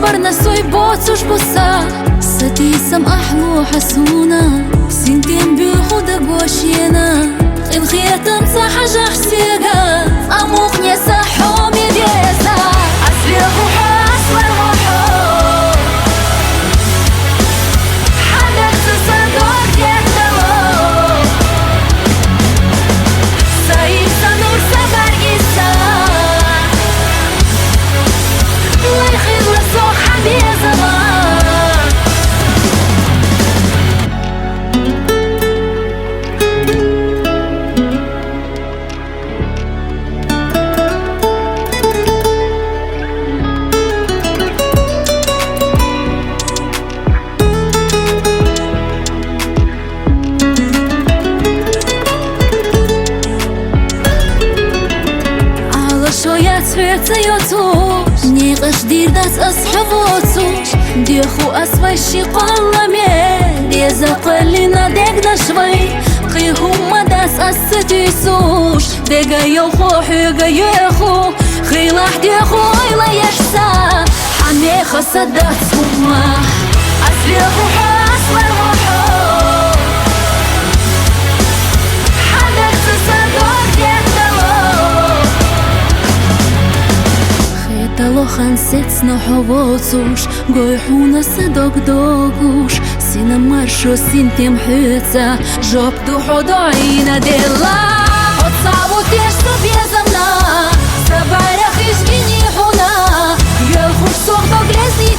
برنا سوي بوتوش بوسا ستي سم أحلو حسونا سنتين بيخودك بوشينا الخير تنسى حاجة حسيقا أموخ نيسا حومي ديسا أسفي روحو أسوي روحو حدك تصدق يتلو سايب سنور سبر إسا لا يخير لسو حبي زمان تيوتوش نيقش دير داس أصحبوتوش ديخو أسوي شي قلمي ديزا قلنا ديقنا شوي قيهو ما داس أستيسوش ديقا يوخو حيقا يخو خيلاح ديخو إلا يحسا حمي خصدات سوما أسلي روحو أسوي روحو حدك تصدق تلو خنسيت سنحووتوش قويحونا صدق دوغوش سينا مرشو سنتم حيتا جوب دوحو دعينا ديلا وتصعبو تيشتو بيزمنا سبع رخيش جيني حونا يلخوش صوغدو جلزني